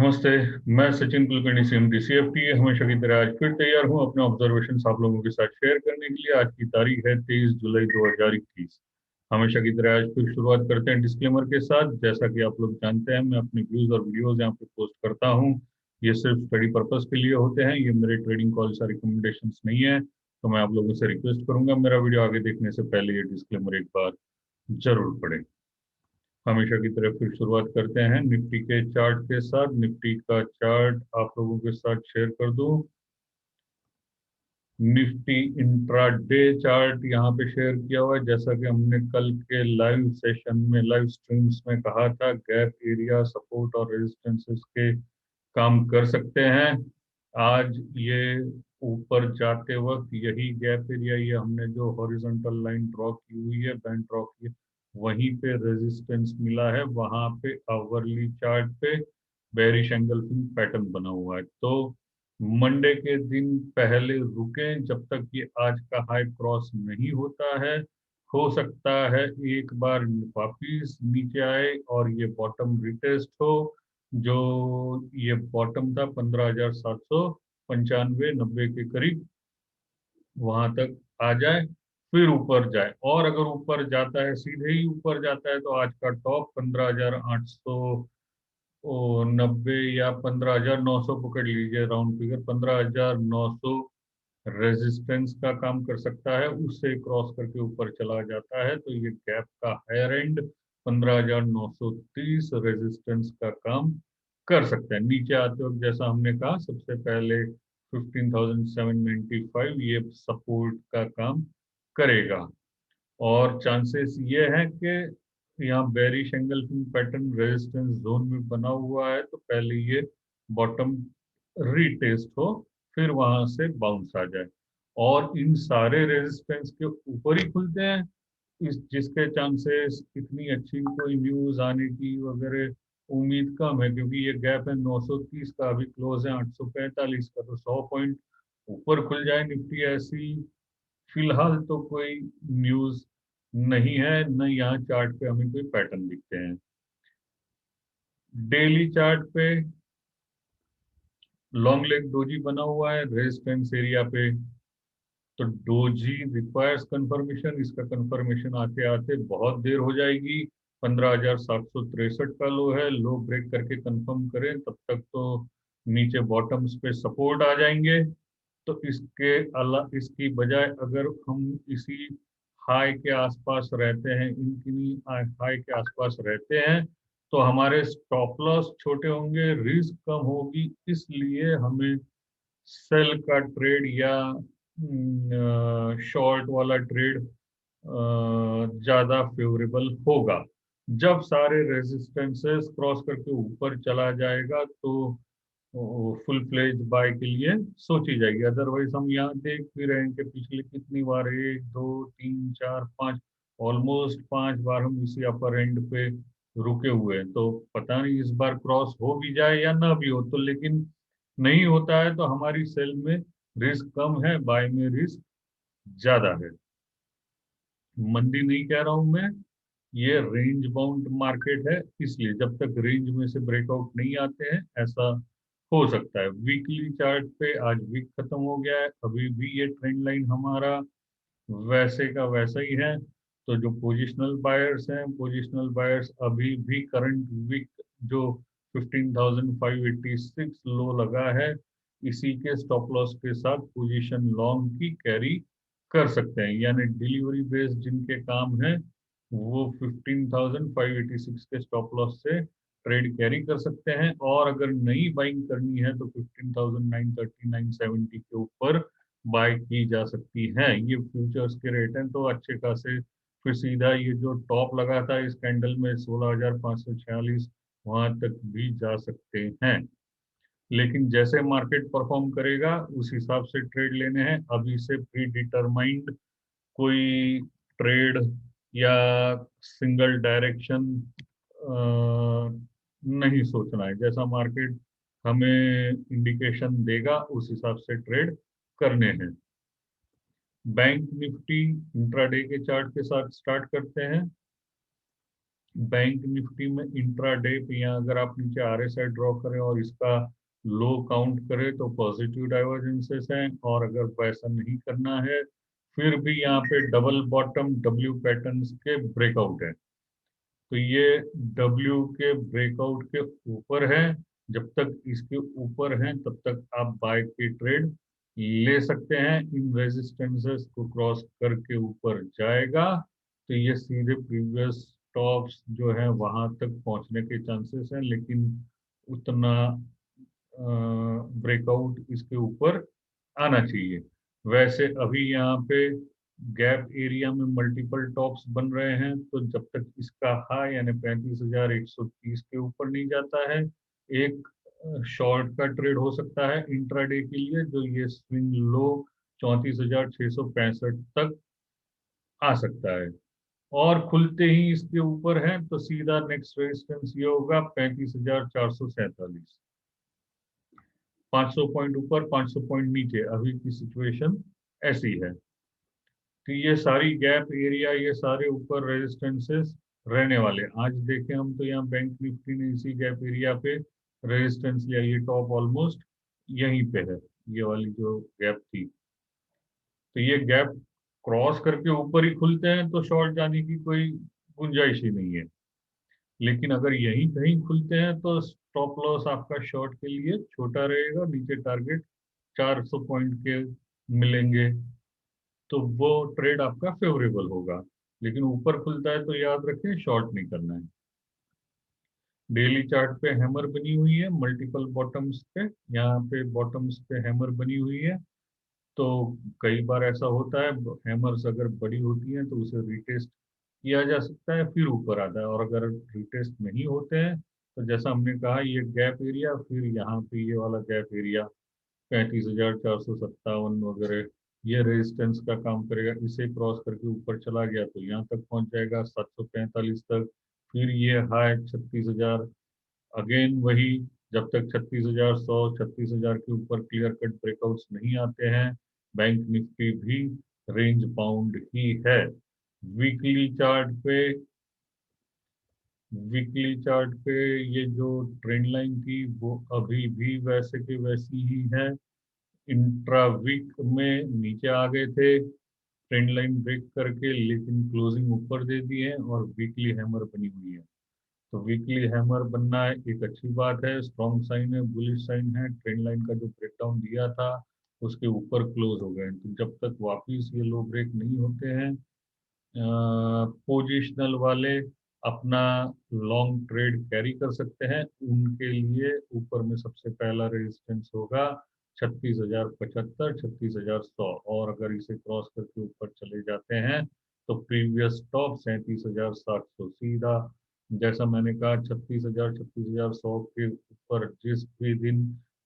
नमस्ते। मैं Sachin Kulkarni CMD CFT हमेशा की तरह आज फिर तैयार हूं अपने ऑब्जर्वेशन आप लोगों के साथ शेयर करने के लिए। आज की तारीख है 23 जुलाई 2021। हमेशा की तरह आज फिर शुरुआत करते हैं डिस्क्लेमर के साथ। जैसा कि आप लोग जानते हैं, मैं अपनी व्यूज और वीडियोज यहाँ पे पोस्ट करता हूँ। ये सिर्फ स्टडी पर्पज के लिए होते हैं, ये मेरे ट्रेडिंग कॉल्स या रिकमेंडेशंस नहीं है। तो मैं आप लोगों से रिक्वेस्ट करूंगा, मेरा वीडियो आगे देखने से पहले ये डिस्क्लेमर एक बार जरूर पढ़ें। हमेशा की तरह फिर शुरुआत करते हैं निफ्टी के चार्ट के साथ। निफ्टी का चार्ट आप लोगों के साथ शेयर कर दूं। निफ्टी इंट्राडे चार्ट यहाँ पे शेयर किया हुआ है। जैसा कि हमने कल के लाइव सेशन में, लाइव स्ट्रीम्स में कहा था, गैप एरिया, सपोर्ट और रेजिस्टेंसेस के काम कर सकते हैं। आज ये ऊपर जाते वक्त यही गैप एरिया, ये हमने जो हॉरिजॉन्टल लाइन ड्रॉ की हुई है, बैंड ड्रॉ की, वहीं पे रेजिस्टेंस मिला है। वहां पे आवरली चार्ट पे बेरिश एंगल्फिंग पैटर्न बना हुआ है। तो मंडे के दिन पहले रुकें जब तक ये आज का हाई क्रॉस नहीं होता है। हो सकता है एक बार वापिस नीचे आए और ये बॉटम रिटेस्ट हो। जो ये बॉटम था 15,795 90 के करीब, वहां तक आ जाए, फिर ऊपर जाए। और अगर ऊपर जाता है, सीधे ही ऊपर जाता है, तो आज का टॉप 15,890 या 15,900 पकड़ लीजिए, राउंड फिगर 15,900 रेजिस्टेंस का काम कर सकता है। उससे क्रॉस करके ऊपर चला जाता है तो ये गैप का हायर एंड 15,930 रेजिस्टेंस का काम कर सकते हैं। नीचे आते वक्त जैसा हमने कहा, सबसे पहले 15,795 ये सपोर्ट का काम करेगा। और चांसेस ये है कि यहाँ bearish engulfing pattern resistance zone में बना हुआ है, तो पहले ये बॉटम रीटेस्ट हो, फिर वहां से बाउंस आ जाए। और इन सारे रेजिस्टेंस के ऊपर ही खुलते हैं, इस जिसके चांसेस इतनी अच्छी कोई न्यूज आने की वगैरह उम्मीद कम है, क्योंकि ये गैप है 930 का, अभी क्लोज है 845 का। तो 100 पॉइंट ऊपर खुल जाए निफ्टी, ऐसी फिलहाल तो कोई न्यूज नहीं है। न यहाँ चार्ट पे हमें कोई पैटर्न दिखते हैं। डेली चार्ट पे लॉन्ग लेग डोजी बना हुआ है रेजिस्टेंस एरिया पे। तो डोजी रिक्वायर्स कंफर्मेशन, इसका कंफर्मेशन आते आते बहुत देर हो जाएगी। 15,763 का लो है, लो ब्रेक करके कंफर्म करें तब तक तो नीचे बॉटम्स पे सपोर्ट आ जाएंगे। तो इसकी बजाय अगर हम इसी हाई के आसपास रहते हैं, इनकी हाई के आसपास रहते हैं, तो हमारे स्टॉप लॉस छोटे होंगे, रिस्क कम होगी। इसलिए हमें सेल का ट्रेड या शॉर्ट वाला ट्रेड ज्यादा फेवरेबल होगा। जब सारे रेजिस्टेंसेस क्रॉस करके ऊपर चला जाएगा तो फुल फ्लेज बाय के लिए सोची जाएगी। अदरवाइज हम यहाँ देख भी रहे हैं कि पिछले कितनी बार, 1 2 3 4 5, ऑलमोस्ट 5 बार हम इसी अपर एंड पे रुके हुए हैं। तो पता नहीं इस बार क्रॉस हो भी जाए या ना भी हो, तो लेकिन नहीं होता है तो हमारी सेल में रिस्क कम है, बाय में रिस्क ज्यादा है। मंदी नहीं कह रहा हूं मैं, ये रेंज बाउंड मार्केट है, इसलिए जब तक रेंज में से ब्रेकआउट नहीं आते हैं ऐसा हो सकता है। वीकली चार्ट पे आज वीक खत्म हो गया है, अभी भी ये ट्रेंड लाइन हमारा वैसे का वैसा ही है। तो जो पोजिशनल बायर्स हैं, पोजिशनल बायर्स अभी भी करंट वीक जो 15,586 लो लगा है, इसी के स्टॉप लॉस के साथ पोजीशन लॉन्ग की कैरी कर सकते हैं। यानी डिलीवरी बेस्ड जिनके काम है, वो 15,586 के स्टॉप लॉस से ट्रेड कैरी कर सकते हैं। और अगर नई बाइंग करनी है तो 15,930 970 के ऊपर बाय की जा सकती है। ये फ्यूचर्स के रेट हैं तो अच्छे खासे। फिर सीधा ये जो टॉप लगा था इस कैंडल में 16,546, वहां तक भी जा सकते हैं। लेकिन जैसे मार्केट परफॉर्म करेगा उस हिसाब से ट्रेड लेने हैं। अभी से प्री डिटरमाइंड कोई ट्रेड या सिंगल डायरेक्शन नहीं सोचना है। जैसा मार्केट हमें इंडिकेशन देगा उस हिसाब से ट्रेड करने हैं। बैंक निफ्टी इंट्राडे के चार्ट के साथ स्टार्ट करते हैं। बैंक निफ्टी में इंट्राडे पे यहाँ अगर आप नीचे आरएसआई ड्रॉ करें और इसका लो काउंट करें तो पॉजिटिव डाइवर्जेंसेस हैं, और अगर वैसा नहीं करना है फिर भी यहाँ पे डबल बॉटम डब्ल्यू पैटर्न्स के ब्रेकआउट है। तो ये डब्ल्यू के ब्रेकआउट के ऊपर है, जब तक इसके ऊपर है तब तक आप बाय की ट्रेड ले सकते हैं। इन रेजिस्टेंसेस को क्रॉस करके ऊपर जाएगा तो ये सीधे प्रीवियस टॉप्स जो है वहां तक पहुंचने के चांसेस हैं, लेकिन उतना ब्रेकआउट इसके ऊपर आना चाहिए। वैसे अभी यहाँ पे गैप एरिया में मल्टीपल टॉप्स बन रहे हैं, तो जब तक इसका हाई यानी 35,130 के ऊपर नहीं जाता है, एक शॉर्ट का ट्रेड हो सकता है इंट्राडे के लिए, जो ये स्विंग लो 34,665 तक आ सकता है। और खुलते ही इसके ऊपर है तो सीधा नेक्स्ट रेजिस्टेंस ये होगा 35,447। 500 पॉइंट ऊपर 500 पॉइंट नीचे अभी की सिचुएशन ऐसी है। तो ये सारी गैप एरिया, ये सारे ऊपर रेजिस्टेंसेस रहने वाले। आज देखें हम तो यहाँ बैंक निफ्टी ने इसी गैप एरिया पे रेजिस्टेंस लिया, ये टॉप ऑलमोस्ट यहीं पे है, ये वाली जो गैप थी। तो ये गैप क्रॉस करके ऊपर ही खुलते हैं तो शॉर्ट जाने की कोई गुंजाइश ही नहीं है। लेकिन अगर यहीं कहीं खुलते हैं तो स्टॉप लॉस आपका शॉर्ट के लिए छोटा रहेगा, नीचे टारगेट 400 पॉइंट के मिलेंगे, तो वो ट्रेड आपका फेवरेबल होगा। लेकिन ऊपर खुलता है तो याद रखें शॉर्ट नहीं करना है। डेली चार्ट पे हैमर बनी हुई है मल्टीपल बॉटम्स पे, यहाँ पे बॉटम्स पे हैमर बनी हुई है। तो कई बार ऐसा होता है हैमर्स अगर बड़ी होती हैं तो उसे रिटेस्ट किया जा सकता है फिर ऊपर आता है, और अगर रिटेस्ट नहीं होते हैं तो जैसा हमने कहा ये गैप एरिया, फिर यहाँ पे ये वाला गैप एरिया 35,457 वगैरह ये रेजिस्टेंस का काम करेगा। इसे क्रॉस करके ऊपर चला गया तो यहाँ तक पहुंच जाएगा 745 तक। फिर ये हाई 36,000, अगेन वही, जब तक 36,100 36,000 के ऊपर क्लियर कट ब्रेकआउट्स नहीं आते हैं बैंक निफ्टी भी रेंज बाउंड ही है। वीकली चार्ट पे वीकली चार्ट पे ये जो ट्रेंड लाइन थी वो अभी भी वैसे की वैसी ही है। इंट्रा वीक में नीचे आ गए थे ट्रेंड लाइन ब्रेक करके, लेकिन क्लोजिंग ऊपर दे दी है और वीकली हैमर बनी हुई है। तो वीकली हैमर बनना एक अच्छी बात है, स्ट्रॉन्ग साइन है, बुलिश साइन है। ट्रेंड लाइन का जो ब्रेकडाउन दिया था उसके ऊपर क्लोज हो गए, तो जब तक वापिस ये लो ब्रेक नहीं होते हैं पोजिशनल वाले अपना लॉन्ग ट्रेड कैरी कर सकते हैं। उनके लिए ऊपर में सबसे पहला रेजिस्टेंस होगा 36,075 36,100, और अगर इसे क्रॉस करके ऊपर चले जाते हैं तो प्रीवियस टॉप 37,700 सीधा, जैसा मैंने कहा 36,100 के ऊपर जिस भी दिन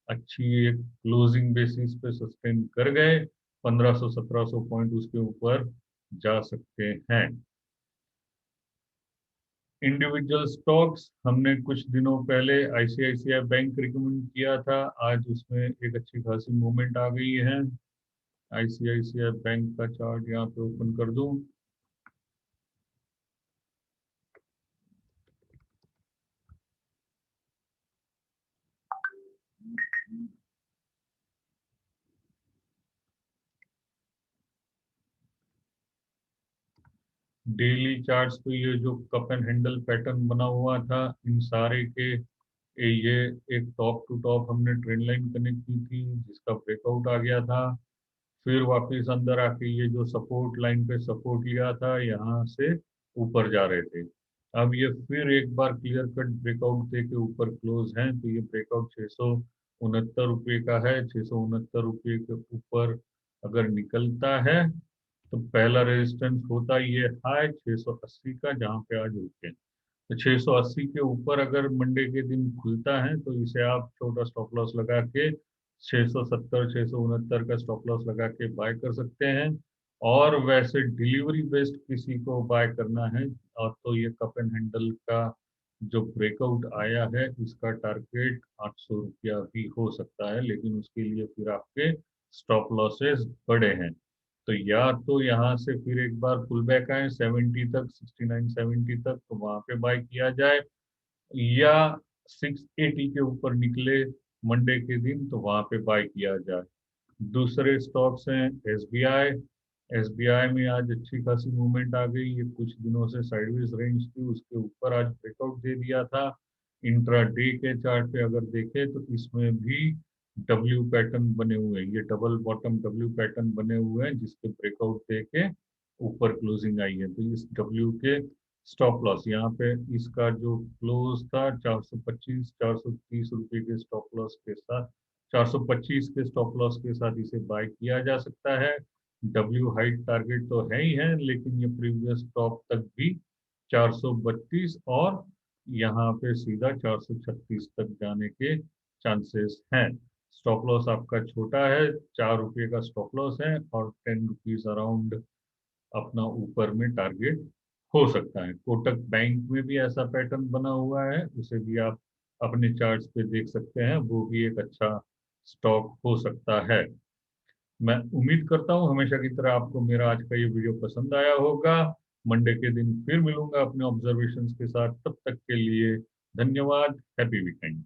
अच्छी एक क्लोजिंग बेसिस पे सस्टेन कर गए 1500-1700 पॉइंट उसके ऊपर जा सकते हैं। इंडिविजुअल स्टॉक्स हमने कुछ दिनों पहले आईसीआईसीआई बैंक रिकमेंड किया था, आज उसमें एक अच्छी खासी मूवमेंट आ गई है। आईसीआईसीआई बैंक का चार्ट यहाँ पे ओपन कर दूं। डेली चार्ट्स पे ये जो कप एंड हैंडल पैटर्न बना हुआ था, इन सारे के ये एक टॉप टू टॉप हमने ट्रेंड लाइन कनेक्ट की थी जिसका ब्रेकआउट आ गया था। फिर वापस अंदर आके ये जो सपोर्ट लाइन पे सपोर्ट लिया था यहाँ से ऊपर जा रहे थे। अब ये फिर एक बार क्लियर कट ब्रेकआउट दे के ऊपर क्लोज हैं, तो ये ब्रेकआउट 669 रुपये का है। 669 रुपये के ऊपर अगर निकलता है तो पहला रेजिस्टेंस होता ये हाई 680 का, जहाँ पे आज रुके। तो 680 के ऊपर अगर मंडे के दिन खुलता है तो इसे आप छोटा स्टॉप लॉस लगा के 670 669 का स्टॉप लॉस लगा के बाय कर सकते हैं। और वैसे डिलीवरी बेस्ड किसी को बाय करना है और तो ये कप एंड हैंडल का जो ब्रेकआउट आया है इसका टारगेट 800 रुपया भी हो सकता है, लेकिन उसके लिए फिर आपके स्टॉप लॉसेस बड़े हैं। तो या तो यहाँ से फिर एक बार पुल बैक आए 70 तक, 69 70 तक, तो वहां पे बाय किया जाए, या 680 के ऊपर निकले मंडे के दिन तो वहां पे बाय किया जाए। दूसरे स्टॉक्स हैं एसबीआई। एसबीआई में आज अच्छी खासी मूवमेंट आ गई, ये कुछ दिनों से साइडवेज रेंज थी, उसके ऊपर आज ब्रेकआउट दे दिया था। इंट्रा डे के चार्ट पे अगर देखें तो इसमें भी डब्ल्यू पैटर्न बने हुए हैं, ये डबल बॉटम डब्ल्यू पैटर्न बने हुए हैं जिसके ब्रेकआउट दे के ऊपर क्लोजिंग आई है। तो इस डब्ल्यू के स्टॉप लॉस यहाँ पे इसका जो क्लोज था 425 430 रुपए के स्टॉप लॉस के साथ, 425 के स्टॉप लॉस के साथ इसे बाय किया जा सकता है। डब्ल्यू हाइट टारगेट तो है ही है, लेकिन ये प्रीवियस टॉप तक भी 432 और यहाँ पे सीधा 436 तक जाने के चांसेस हैं। स्टॉप लॉस आपका छोटा है, 4 रुपये का स्टॉप लॉस है, और 10 रुपीज अराउंड अपना ऊपर में टारगेट हो सकता है। कोटक बैंक में भी ऐसा पैटर्न बना हुआ है, उसे भी आप अपने चार्ट्स पे देख सकते हैं, वो भी एक अच्छा स्टॉक हो सकता है। मैं उम्मीद करता हूँ हमेशा की तरह आपको मेरा आज का ये वीडियो पसंद आया होगा। मंडे के दिन फिर मिलूंगा अपने ऑब्जर्वेशंस के साथ, तब तक के लिए धन्यवाद। Happy weekend.